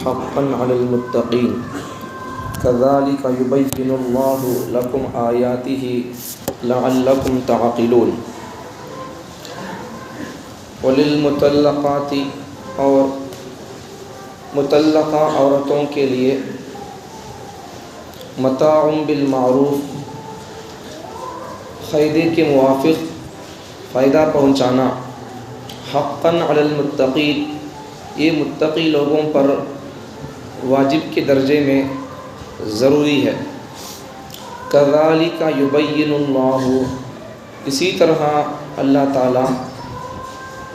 حقا علی المتقین کذالک یبین اللہ لکم آیاتہ لعلکم تعقلون۔ وللمطلقات، اور مطلقہ عورتوں کے لیے متاع بالمعروف، فائدے کے موافق فائدہ پہنچانا، حقا علی المتقین، یہ متقی لوگوں پر واجب کے درجے میں ضروری ہے۔ کذالک یبین اللہ، اسی طرح اللہ تعالیٰ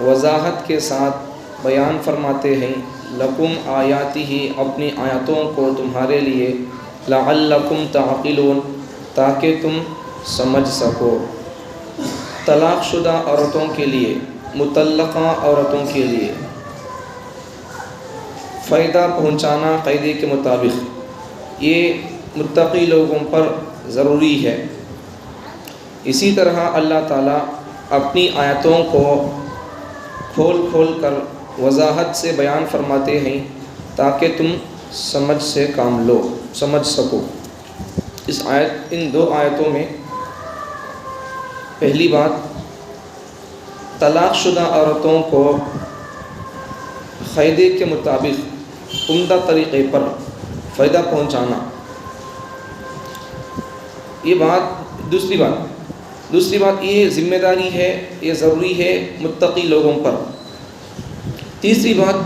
وضاحت کے ساتھ بیان فرماتے ہیں، لکم آیاتہ، اپنی آیاتوں کو تمہارے لیے، لعلکم تعقلون، تاکہ تم سمجھ سکو۔ طلاق شدہ عورتوں کے لیے، مطلقہ عورتوں کے لیے فائدہ پہنچانا قاعدے کے مطابق یہ متقی لوگوں پر ضروری ہے۔ اسی طرح اللہ تعالیٰ اپنی آیتوں کو کھول کھول کر وضاحت سے بیان فرماتے ہیں تاکہ تم سمجھ سے کام لو، سمجھ سکو۔ ان دو آیتوں میں پہلی بات، طلاق شدہ عورتوں کو قاعدے کے مطابق عمدہ طریقے پر فائدہ پہنچانا، یہ بات۔ دوسری بات یہ ذمہ داری ہے، یہ ضروری ہے متقی لوگوں پر۔ تیسری بات،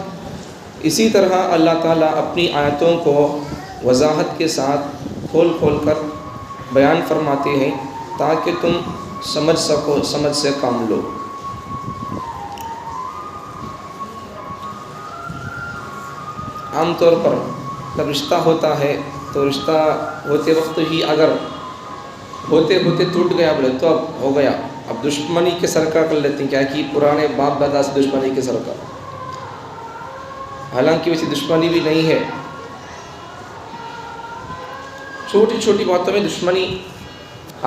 اسی طرح اللہ تعالیٰ اپنی آیتوں کو وضاحت کے ساتھ کھول کھول کر بیان فرماتے ہیں تاکہ تم سمجھ سکو، سمجھ سے کام لو۔ عام طور پر جب رشتہ ہوتا ہے تو رشتہ ہوتے وقت ہی اگر ہوتے ٹوٹ گیا بولے تو اب ہو گیا، اب دشمنی کے سرکار کر لیتے ہیں، کیا کہ پرانے باپ دادا سے دشمنی کے سرکار، حالانکہ ویسی دشمنی بھی نہیں ہے، چھوٹی چھوٹی باتوں میں دشمنی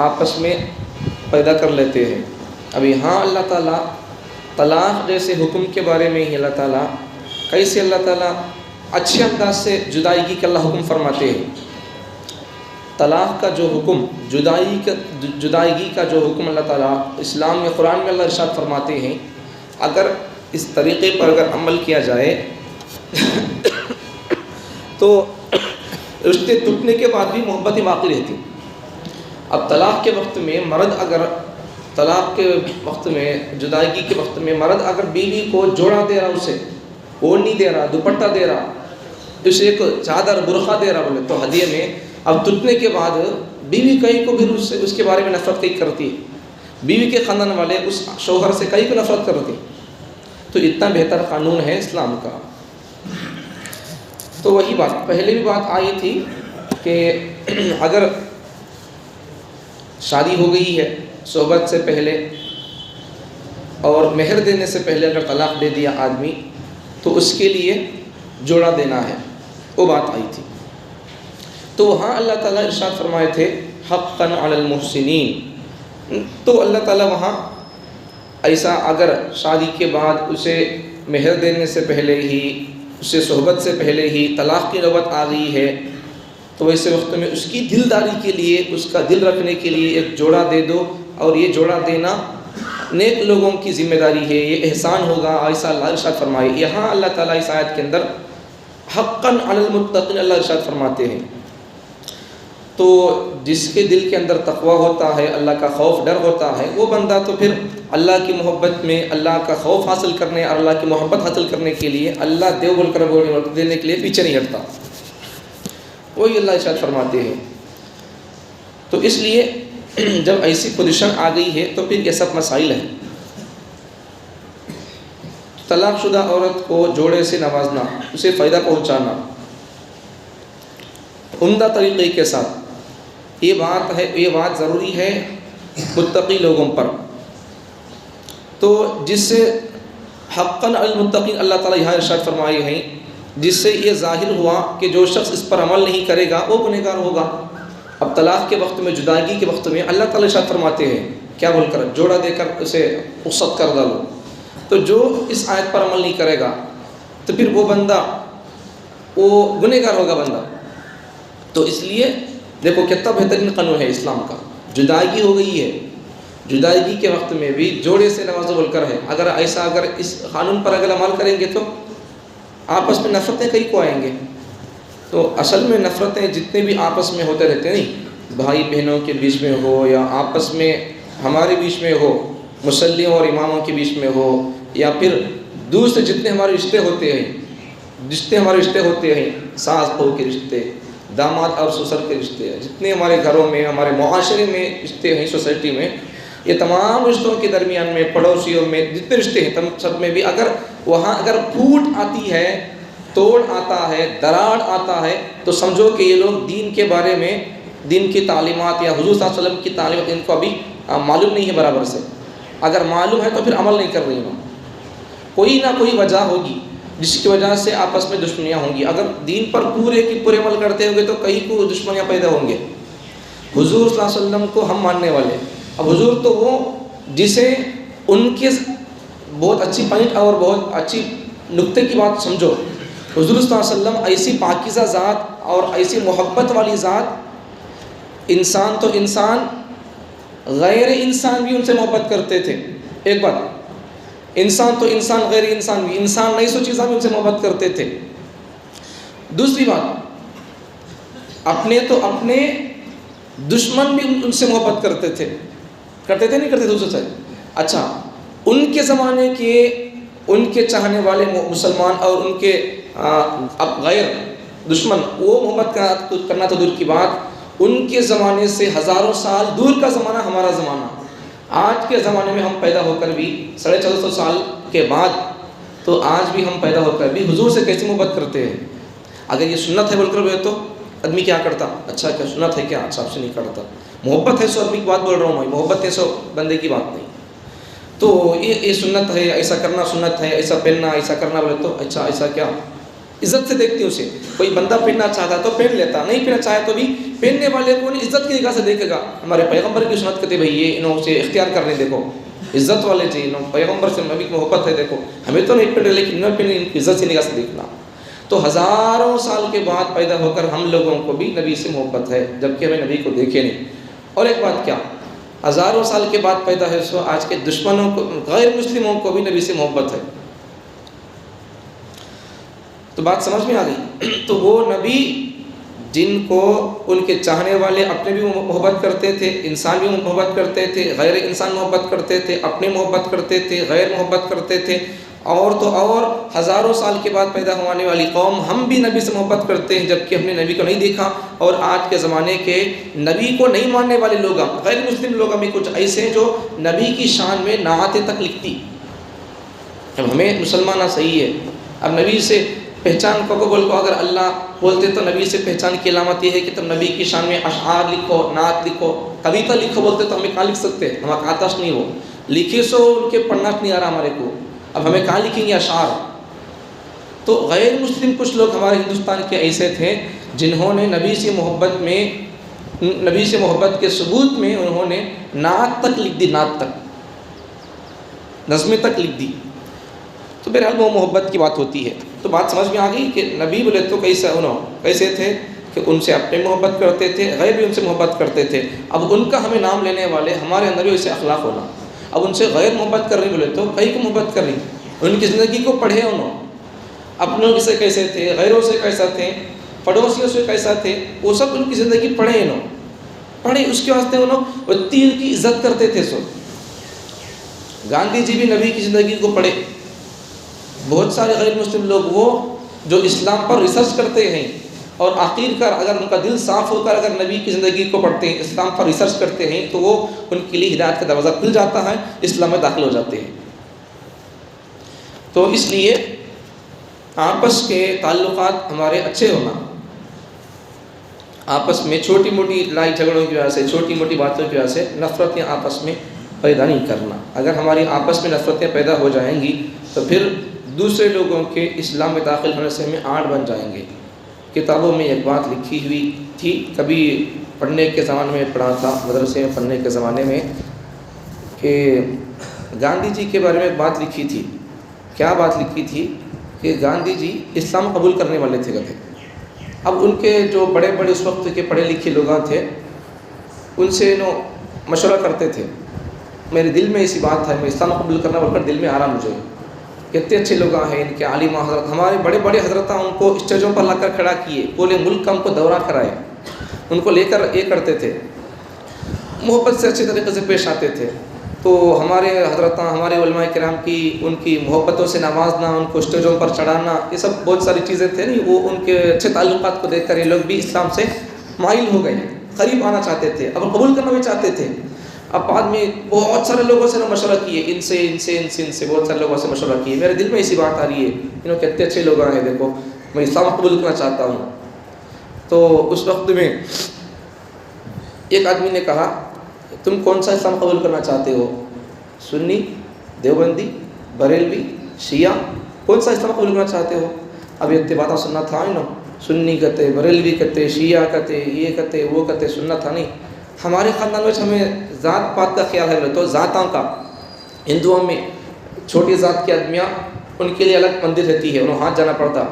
آپس میں پیدا کر لیتے ہیں۔ اب یہاں اللہ تعالیٰ طلاق جیسے حکم کے بارے میں ہی اللہ تعالیٰ کیسے اللہ تعالیٰ اچھے انداز سے جدائیگی کا اللہ حکم فرماتے ہیں۔ طلاق کا جو حکم، جدائیگی کا جو حکم اللہ تعالیٰ اسلام میں، قرآن میں اللہ ارشاد فرماتے ہیں، اگر اس طریقے پر اگر عمل کیا جائے تو رشتے ٹوٹنے کے بعد بھی محبتیں باقی رہتی۔ اب طلاق کے وقت میں جدائیگی کے وقت میں مرد اگر بیوی کو جوڑا دے رہا، اسے اوڑھنی دے رہا، دوپٹہ دے رہا، اسے ایک چادر برقع دے رہا بولے تو ہدیے میں، اب ٹوٹنے کے بعد بیوی کئی کو بھی اس کے بارے میں نفرت کئی کرتی ہے، بیوی کے خاندان والے اس شوہر سے کئی کو نفرت کرتی، تو اتنا بہتر قانون ہے اسلام کا۔ تو وہی بات پہلے بھی بات آئی تھی کہ اگر شادی ہو گئی ہے صحبت سے پہلے اور مہر دینے سے پہلے اگر طلاق دے دیا آدمی تو اس کے لیے جوڑا دینا ہے، وہ بات آئی تھی۔ تو وہاں اللہ تعالیٰ ارشاد فرمائے تھے حقا علی المحسنین، تو اللہ تعالیٰ وہاں ایسا اگر شادی کے بعد اسے مہر دینے سے پہلے ہی، اسے صحبت سے پہلے ہی طلاق کی نوبت آ گئی ہے تو ایسے وقت میں اس کی دلداری کے لیے، اس کا دل رکھنے کے لیے ایک جوڑا دے دو، اور یہ جوڑا دینا نیک لوگوں کی ذمہ داری ہے، یہ احسان ہوگا، ایسا اللہ ارشاد فرمائے۔ یہاں اللہ تعالیٰ اس آیت کے اندر حقا علی المتقین اللہ ارشاد فرماتے ہیں۔ تو جس کے دل کے اندر تقویٰ ہوتا ہے، اللہ کا خوف ڈر ہوتا ہے، وہ بندہ تو پھر اللہ کی محبت میں، اللہ کا خوف حاصل کرنے اور اللہ کی محبت حاصل کرنے کے لیے اللہ دیو بول کر دینے کے لیے پیچھے نہیں ہٹتا، وہی اللہ ارشاد فرماتے ہیں۔ تو اس لیے جب ایسی پوزیشن آ گئی ہے تو پھر یہ سب مسائل ہیں۔ طلاق شدہ عورت کو جوڑے سے نوازنا، اسے فائدہ پہنچانا عمدہ طریقے کے ساتھ، یہ بات ضروری ہے متقی لوگوں پر۔ تو جس سے حقا علی المتقین اللہ تعالیٰ یہاں ارشاد فرمائے ہیں، جس سے یہ ظاہر ہوا کہ جو شخص اس پر عمل نہیں کرے گا وہ گنہگار ہوگا۔ اب طلاق کے وقت میں، جدائی کے وقت میں اللہ تعالیٰ ارشاد فرماتے ہیں کیا بول کر، جوڑا دے کر اسے رخصت کر ڈالو۔ تو جو اس آیت پر عمل نہیں کرے گا تو پھر وہ بندہ وہ گنہگار ہوگا بندہ. تو اس لیے دیکھو کتنا بہترین قانون ہے اسلام کا. جدائی ہو گئی ہے، جدائی کے وقت میں بھی جوڑے سے نماز بول کر ہے. اگر اس قانون پر اگر عمل کریں گے تو آپس میں نفرتیں کئی کو آئیں گے. تو اصل میں نفرتیں جتنے بھی آپس میں ہوتے رہتے ہیں، نہیں بھائی بہنوں کے بیچ میں ہو یا آپس میں ہمارے بیچ میں ہو، مصلیوں اور اماموں کے بیچ میں ہو، یا پھر دوسرے جتنے ہمارے رشتے ہوتے ہیں، ساس بہو کے رشتے، داماد اور سسر کے رشتے، جتنے ہمارے گھروں میں ہمارے معاشرے میں رشتے ہیں، سوسائٹی میں، یہ تمام رشتوں کے درمیان میں، پڑوسیوں میں جتنے رشتے ہیں سب میں بھی اگر پھوٹ آتی ہے، توڑ آتا ہے، دراڑ آتا ہے، تو سمجھو کہ یہ لوگ دین کے بارے میں، دین کی تعلیمات یا حضور صلی اللہ علیہ وسلم کی تعلیمات ان کو ابھی معلوم نہیں ہے برابر سے. اگر معلوم ہے تو پھر عمل نہیں کر رہی ہوں. کوئی نہ کوئی وجہ ہوگی جس کی وجہ سے آپس میں دشمنیاں ہوں گی. اگر دین پر پورے کی پورے عمل کرتے ہوں گے تو کہیں کو دشمنیاں پیدا ہوں گے. حضور صلی اللہ علیہ وسلم کو ہم ماننے والے، اب حضور تو وہ جسے ان کے بہت اچھی پوائنٹ اور بہت اچھی نقطے کی بات سمجھو. حضور صلی اللہ علیہ وسلم ایسی پاکیزہ ذات اور ایسی محبت والی ذات، انسان تو انسان، غیر انسان بھی ان سے محبت کرتے تھے. ایک بات، انسان تو انسان، غیر انسان بھی، انسان نہیں سو چیزاں بھی ان سے محبت کرتے تھے. دوسری بات، اپنے دشمن بھی ان سے محبت کرتے تھے نہیں کرتے تھے اسے. اچھا، ان کے زمانے کے ان کے چاہنے والے مسلمان اور ان کے اب غیر دشمن، وہ محبت کرنا تو دور کی بات، ان کے زمانے سے ہزاروں سال دور کا زمانہ ہمارا زمانہ. آج کے زمانے میں ہم پیدا ہو کر بھی 1450 سال کے بعد، تو آج بھی ہم پیدا ہو کر بھی حضور سے کیسی محبت کرتے ہیں. اگر یہ سنت ہے بول کر ہوئے تو آدمی کیا کرتا؟ اچھا کیا سنت ہے کیا؟ اچھا آپ سے نہیں کرتا. محبت ہے سو آدمی کی بات بول رہا ہوں میں، محبت ہے سو بندے کی بات نہیں. تو یہ سنت ہے، ایسا کرنا سنت ہے، ایسا پہننا، ایسا کرنا بولے تو اچھا ایسا کیا؟ عزت سے دیکھتے ہیں اسے. کوئی بندہ پہننا چاہتا تو پہن لیتا، نہیں پہننا چاہے تو بھی پہننے والے کو عزت کی نگاہ سے دیکھے گا. ہمارے پیغمبر کی سنت کہتے بھائی یہ انہوں سے اختیار کرنے، دیکھو عزت والے جی، انہوں پیغمبر سے نبی کی محبت ہے، دیکھو ہمیں تو نہیں پہن رہے لیکن انہوں پہنے، ان کی عزت سے نگاہ سے دیکھنا. تو ہزاروں سال کے بعد پیدا ہو کر ہم لوگوں کو بھی نبی سے محبت ہے، جبکہ ہمیں نبی کو دیکھے نہیں. اور ایک بات کیا، ہزاروں سال کے بعد پیدا ہے سو آج کے دشمنوں کو، غیر مسلموں کو بھی نبی سے محبت ہے. تو بات سمجھ میں آ گئی. تو وہ نبی جن کو ان کے چاہنے والے اپنے بھی محبت کرتے تھے، انسان بھی محبت کرتے تھے، غیر انسان محبت کرتے تھے، اپنے محبت کرتے تھے، غیر محبت کرتے تھے. اور تو اور ہزاروں سال کے بعد پیدا ہونے والی قوم ہم بھی نبی سے محبت کرتے ہیں، جبکہ ہم نے نبی کو نہیں دیکھا. اور آج کے زمانے کے نبی کو نہیں ماننے والے لوگ، غیر مسلم لوگ بھی کچھ ایسے ہیں جو نبی کی شان میں نعتیں تک لکھتی. اب ہمیں مسلمانہ صحیح ہے، اب نبی سے پہچان کو بول کو اگر اللہ بولتے تو نبی سے پہچان کی علامت یہ ہے کہ تم نبی کی شان میں اشعار لکھو، نعت لکھو، کویتا لکھو. بولتے تو ہمیں کہاں لکھ سکتے، ہمارا آتش نہیں ہو لکھے سو ان کے پڑھنا نہیں آ رہا ہمارے کو، اب ہمیں کہاں لکھیں گے اشعار. تو غیر مسلم کچھ لوگ ہمارے ہندوستان کے ایسے تھے جنہوں نے نبی سے محبت میں، نبی سے محبت کے ثبوت میں انہوں نے نعت تک لکھ دی، نعت تک، نظمیں تک لکھ دی. تو بہرحال وہ محبت کی بات ہوتی ہے. تو بات سمجھ میں آ گئی کہ نبی بولے تو کیسے تھے کہ ان سے اپنے محبت کرتے تھے، غیر بھی ان سے محبت کرتے تھے. اب ان کا ہمیں نام لینے والے ہمارے اندر بھی ویسے اخلاق ہونا. اب ان سے غیر محبت کر رہی بولے تو کئی کو محبت کر رہی، ان کی زندگی کو پڑھے انہوں، اپنوں سے کیسے تھے، غیروں سے کیسا تھے، پڑوسیوں سے کیسا تھے، وہ سب ان کی زندگی پڑھے انہوں، پڑھے. اس کے واسطے انہوں وہ تیر کی عزت کرتے تھے. سو گاندھی جی بھی نبی کی زندگی کو پڑھے. بہت سارے غیر مسلم لوگ وہ جو اسلام پر ریسرچ کرتے ہیں اور آخر کار اگر ان کا دل صاف ہو کر اگر نبی کی زندگی کو پڑھتے ہیں، اسلام پر ریسرچ کرتے ہیں، تو وہ ان کے لیے ہدایت کا دروازہ کھل جاتا ہے، اسلام میں داخل ہو جاتے ہیں. تو اس لیے آپس کے تعلقات ہمارے اچھے ہونا، آپس میں چھوٹی موٹی لڑائی جھگڑوں کی وجہ سے، چھوٹی موٹی باتوں کی وجہ سے نفرتیں آپس میں پیدا نہیں کرنا. اگر ہماری آپس میں نفرتیں پیدا ہو جائیں گی تو پھر دوسرے لوگوں کے اسلام میں داخل ہونے سے ہمیں آڑ بن جائیں گے. کتابوں میں ایک بات لکھی ہوئی تھی، کبھی پڑھنے کے زمانے میں پڑھا تھا، مدرسے میں پڑھنے کے زمانے میں، کہ گاندھی جی کے بارے میں ایک بات لکھی تھی. کیا بات لکھی تھی کہ گاندھی جی اسلام قبول کرنے والے تھے کہتے. اب ان کے جو بڑے بڑے اس وقت کے پڑھے لکھے لوگ تھے ان سے مشورہ کرتے تھے. میرے دل میں ایسی بات ہے، میں اسلام قبول کرنا بول کر دل میں آ رہا مجھے. کتنے اچھے لوگ ہیں ان کے عالم حضرت، ہمارے بڑے بڑے حضرت ان کو اسٹیجوں پر لا کر کھڑا کیے، پورے ملک کا ان کو دورہ کرائے، ان کو لے کر یہ کرتے تھے، محبت سے اچھے طریقے سے پیش آتے تھے. تو ہمارے حضرت، ہمارے علماء کرام کی ان کی محبتوں سے نوازنا، ان کو اسٹیجوں پر چڑھانا، یہ سب بہت ساری چیزیں تھے نہیں. وہ ان کے اچھے تعلقات کو دیکھ کر یہ لوگ بھی اسلام سے مائل ہو گئے، قریب آنا چاہتے تھے، اب قبول کرنا بھی چاہتے تھے. اب بعد میں بہت سارے لوگوں سے مشورہ کیے، ان سے بہت سارے لوگوں سے مشورہ کیے. میرے دل میں ایسی بات آ رہی ہے، انہوں کتنے اچھے لوگ ہیں، دیکھو میں اسلام قبول کرنا چاہتا ہوں. تو اس وقت میں ایک آدمی نے کہا تم کون سا اسلام قبول کرنا چاہتے ہو؟ سنی، دیوبندی، بریلوی، شیعہ، کون سا اسلام قبول کرنا چاہتے ہو؟ اب یہ باتیں سننا تھا سنی کہتے، بریلوی کہتے، شیعہ کہتے، یہ کہتے وہ کہتے، سننا تھا نہیں. ہمارے خاندان میں ہمیں ذات پات کا خیال ہے، تو ذاتوں کا ہندوؤں میں چھوٹی ذات کے آدمیاں ان کے لیے الگ مندر رہتی ہے، انہوں ہاتھ جانا پڑتا.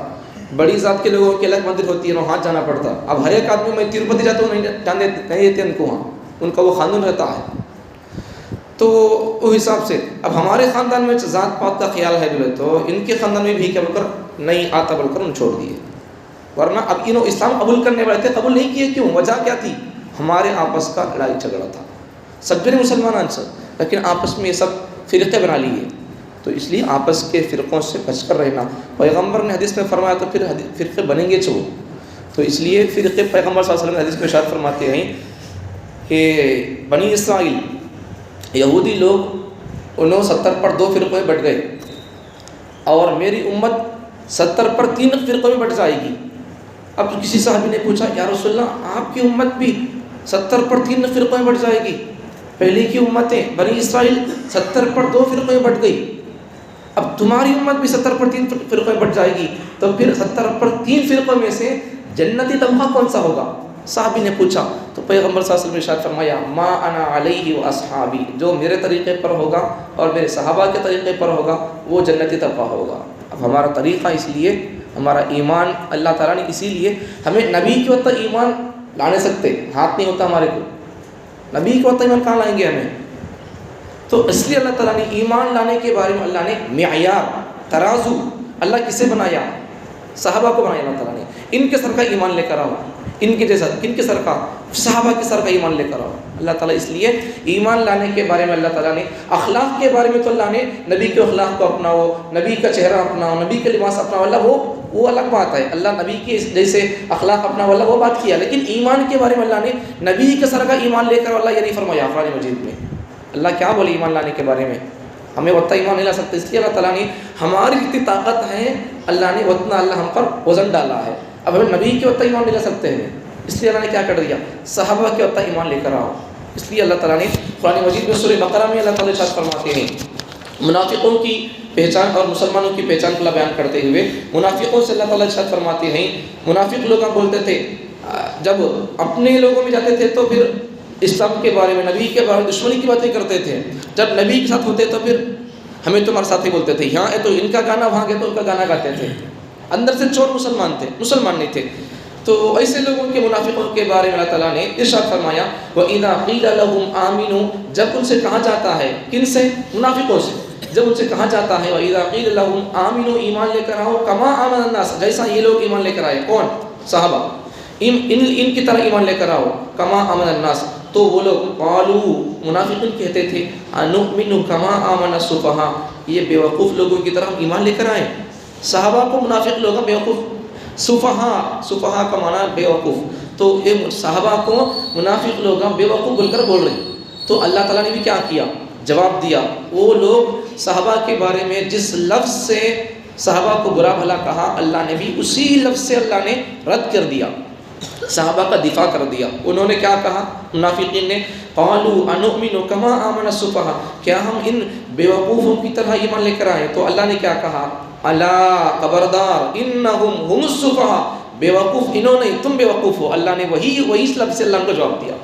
بڑی ذات کے لوگوں کی الگ مندر ہوتی ہے، انہوں ہاتھ جانا پڑتا. اب ہر ایک آدمی، میں تروپتی جاتا ہوں نہیں دیتے ان کو، وہاں ان کا وہ قانون رہتا ہے. تو وہ حساب سے اب ہمارے خاندان میں ذات پات کا خیال ہے بولے تو ان کے خاندان میں بھی کیا بول کر نہیں آتا بول کر انہوں چھوڑ دیے. ورنہ اب انہوں اسلام قبول کرنے والے تھے، قبول نہیں کیے. کیوں؟ وجہ کیا تھی؟ ہمارے آپس کا لڑائی جھگڑا تھا. سب جنے مسلمان ہیں لیکن آپس میں یہ سب فرقے بنا لیے. تو اس لیے آپس کے فرقوں سے بچ کر رہنا. پیغمبر نے حدیث میں فرمایا تو پھر فرقے بنیں گے چھو. تو اس لیے فرقے پیغمبر صلی اللہ علیہ وسلم حدیث میں ارشاد فرماتے ہیں کہ بنی اسرائیل یہودی لوگ انہوں 70 پر 2 فرقوں میں بٹ گئے، اور میری امت 70 پر 3 فرقوں میں بٹ جائے گی. اب کسی صحابی نے پوچھا یا رسول اللہ آپ کی امت بھی 70 پر 3 فرقوں میں بٹ جائے گی؟ پہلے کی امتیں بنی اسرائیل 70 پر 2 فرقوں میں بٹ گئی، اب تمہاری امت بھی 70 پر 3 فرقوں میں بٹ جائے گی، تو پھر 70 پر 3 فرقوں میں سے جنتی طبقہ کون سا ہوگا؟ صحابی نے پوچھا تو پیغمبر صلی اللہ علیہ وسلم نے ارشاد فرمایا ما انا علیہ و اصحابی، جو میرے طریقے پر ہوگا اور میرے صحابہ کے طریقے پر ہوگا وہ جنتی طبقہ ہوگا. اب ہمارا طریقہ، اس لیے ہمارا ایمان، اللہ تعالیٰ نے اسی لیے ہمیں نبی کے وقت ایمان لانے سکتے، ہاتھ نہیں ہوتا ہمارے کو، نبی کے وقت ایمان کہاں لائیں گے ہمیں؟ تو اس لیے اللہ تعالیٰ نے ایمان لانے کے بارے میں اللہ نے معیار، ترازو اللہ کسے بنایا؟ صحابہ کو بنایا اللہ تعالیٰ نے. ان کے سر کا ایمان لے کر آؤ، ان کے جیسا، ان کے سر کا، صحابہ کے سر کا ایمان لے کر آؤ. اللہ تعالیٰ اس لیے ایمان لانے کے بارے میں اللہ تعالیٰ نے، اخلاق کے بارے میں تو اللہ نے نبی کے اخلاق کو اپناؤ، نبی کا چہرہ اپناؤ، نبی کے لباس اپناؤ، اللہ وہ الگ بات ہے. اللہ نبی کے جیسے اخلاق اپناؤ، اللہ وہ بات کیا. لیکن ایمان کے بارے میں اللہ نے نبی کے سر کا ایمان لے کر اللہ یہ نہیں فرمایا. قرآن مجید میں اللہ کیا بولے ایمان لانے کے بارے میں؟ ہمیں اتنا ایمان نہیں لا سکتے. اس لیے اللہ تعالیٰ نے ہماری جتنی طاقت ہے اللہ نے اتنا اللہ ہم پر وزن ڈالا ہے. اب ہمیں نبی کے اتنا ایمان نہیں لا سکتے ہیں، اس لیے اللہ نے کیا کر دیا؟ صحابہ کے اتنا ایمان لے کر آؤ. اس لیے اللہ تعالیٰ نے قرآن مجید میں سورہ بقرہ میں اللہ تعالیٰ ارشاد فرماتے ہیں منافقوں کی پہچان اور مسلمانوں کی پہچان کو بیان کرتے ہوئے منافقوں سے اللہ تعالیٰ ارشاد فرماتے ہیں، منافق لوگ بولتے تھے جب اپنے لوگوں میں جاتے تھے تو پھر اسلام کے بارے میں، نبی کے بارے میں دشمنی کی باتیں کرتے تھے. جب نبی کے ساتھ ہوتے تو پھر ہمیں تمہارے ساتھ ہی بولتے تھے، یہاں ہے تو ان کا گانا، وہاں گئے تو ان کا گانا گاتے تھے. اندر سے چور مسلمان تھے، مسلمان نہیں تھے. تو ایسے لوگوں کے منافقوں کے بارے میں اللہ تعالیٰ نے ارشاد فرمایا وَإِذَا قِيلَ لَهُمْ آمِنُوا، جب ان سے کہا جاتا ہے، کن سے؟ منافقوں سے. جب ان سے کہا جاتا ہے وَإِذَا قِيلَ لَهُمْ آمِنُوا، ایمان لے کر آؤ، كَمَا آمَنَ النَّاسُ، جیسا یہ لوگ ایمان لے کر آئے. کون؟ صحابہ. ان کی طرح ایمان لے کر آؤ، كَمَا آمَنَ النَّاسُ. تو وہ لوگ قالوا، منافقین کہتے تھے أَنُؤْمِنُ كَمَا آمَنَ السُّفَهَاءُ، یہ بیوقوف لوگوں کی طرح ایمان لے کر آئے. صحابہ کو منافق لوگ بیوقوف، صفحہ کا معنی بیوقوف، تو یہ صحابہ کو منافق لوگ بیوقوف بول کر بول رہے. تو اللہ تعالیٰ نے بھی کیا کیا؟ جواب دیا. وہ لوگ صحابہ کے بارے میں جس لفظ سے صحابہ کو برا بھلا کہا، اللہ نے بھی اسی لفظ سے اللہ نے رد کر دیا، صحابہ کا دفاع کر دیا. انہوں نے کیا کہا؟ منافقین نے قالوا انؤمن كما آمن السفهاء، کیا ہم ان بیوقوفوں کی طرح ایمان لے کر آئے؟ تو اللہ نے کیا کہا؟ الا، خبردار، انہم هم السفهاء، بیوقوف انہوں نہیں، تم بیوقوف ہو. اللہ نے وہی اس لفظ سے اللہ کو جواب دیا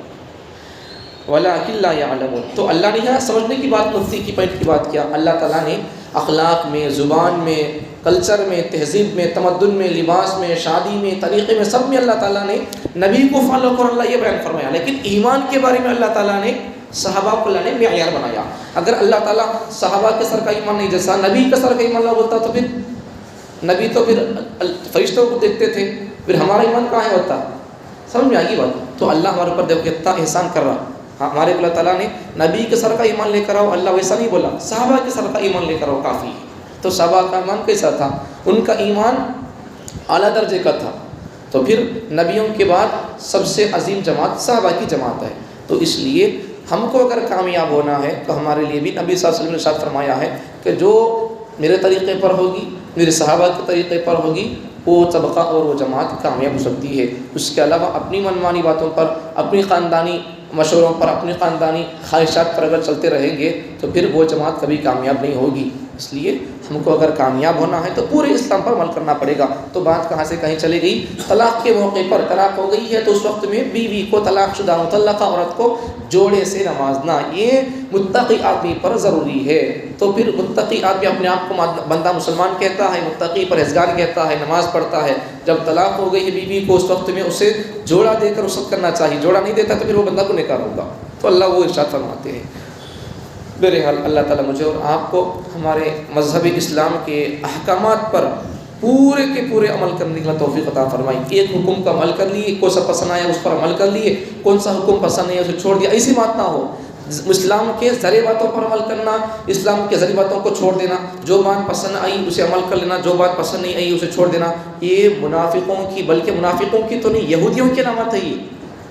ولکن لا يعلمون. تو اللہ نے یہاں سمجھنے کی بات، مفتی کی پوائنٹ کی بات کیا. اللہ تعالیٰ نے اخلاق میں، زبان میں، کلچر میں، تہذیب میں، تمدن میں، لباس میں، شادی میں، طریقے میں، سب میں اللہ تعالیٰ نے نبی کو فالو کرو، اللہ یہ بیان فرمایا. لیکن ایمان کے بارے میں اللہ تعالیٰ نے صحابہ کو اللہ نے معیار بنایا. اگر اللہ تعالیٰ صحابہ کے سر کا ایمان نہیں جیسا نبی کے سر کا ایمان اللہ بولتا تو پھر نبی تو پھر فرشتوں کو دیکھتے تھے، پھر ہمارا ایمان کہاں ہوتا؟ سمجھ میں آئی بات؟ تو اللہ ہمارے اوپر دیکھو کتنا احسان کر رہا. ہمارے اللہ تعالیٰ نے نبی کے سر کا ایمان لے کر آؤ، اللہ ویسا نہیں بولا، صحابہ کے سر کا ایمان لے کر آؤ کافی. تو صحابہ کا ایمان کیسا تھا؟ ان کا ایمان اعلیٰ درجے کا تھا. تو پھر نبیوں کے بعد سب سے عظیم جماعت صحابہ کی جماعت ہے. تو اس لیے ہم کو اگر کامیاب ہونا ہے تو ہمارے لیے بھی نبی صلی اللہ علیہ وسلم نے ارشاد فرمایا ہے کہ جو میرے طریقے پر ہوگی، میرے صحابہ کے طریقے پر ہوگی، وہ طبقہ اور وہ جماعت کامیاب ہو سکتی ہے. اس کے علاوہ اپنی منمانی باتوں پر، اپنی خاندانی مشوروں پر، اپنی خاندانی خواہشات پر اگر چلتے رہیں گے تو پھر وہ جماعت کبھی کامیاب نہیں ہوگی. اس لیے ہم کو اگر کامیاب ہونا ہے تو پورے اسلام پر عمل کرنا پڑے گا. تو بات کہاں سے کہیں چلی گئی؟ طلاق کے موقع پر طلاق ہو گئی ہے تو اس وقت میں بیوی کو، طلاق شدہ مطلقہ عورت کو جوڑے سے نوازنا یہ متقی آدمی پر ضروری ہے. تو پھر متقی آدمی اپنے آپ کو بندہ مسلمان کہتا ہے، متقی پرہیزگار کہتا ہے، نماز پڑھتا ہے. جب طلاق ہو گئی ہے بیوی کو، اس وقت میں اسے جوڑا دے کر رخصت کرنا چاہیے. جوڑا نہیں دیتا تو پھر وہ بندہ کو نکاح ہوگا. تو اللہ وہ ارشاد فرماتے ہیں. بہرحال اللہ تعالیٰ مجھے اور آپ کو ہمارے مذہب اسلام کے احکامات پر پورے کے پورے عمل کرنے کا توفیق عطا فرمائی. ایک حکم کا عمل کر لیے، کون سا پسند آیا اس پر عمل کر لیے، کون سا حکم پسند نہیں اسے چھوڑ دیا، ایسی بات نہ ہو. اسلام کے ذریعے باتوں پر عمل کرنا، اسلام کے ذریعے باتوں کو چھوڑ دینا. جو بات پسند آئی اسے عمل کر لینا، جو بات پسند نہیں آئی اسے چھوڑ دینا. یہ منافقوں کی، بلکہ منافقوں کی تو نہیں، یہودیوں کی علامت ہے. یہ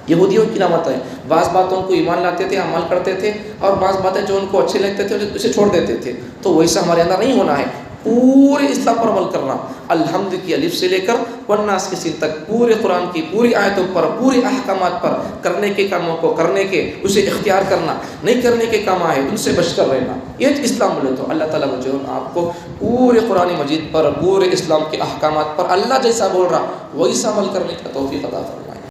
یہودیوں کی علامت ہے. بعض باتوں کو ایمان لاتے تھے، عمل کرتے تھے، اور بعض باتیں جو ان کو اچھے لگتے تھے اسے چھوڑ دیتے تھے. تو ویسا ہمارے اندر نہیں ہونا ہے. پورے اسلام پر عمل کرنا، الحمد کی الف سے لے کر والناس کی سین تک، پورے قرآن کی پوری آیتوں پر، پورے احکامات پر، کرنے کے کاموں کو کرنے کے، اسے اختیار کرنا، نہیں کرنے کے کام آئے ان سے بچ کر رہنا. یہ اسلام بولے تو اللہ تعالیٰ مجھے اور آپ کو پورے قرآن مجید پر، پورے اسلام کے احکامات پر اللہ جیسا بول رہا ویسا عمل کرنے کا توفیق عطا فرمائے.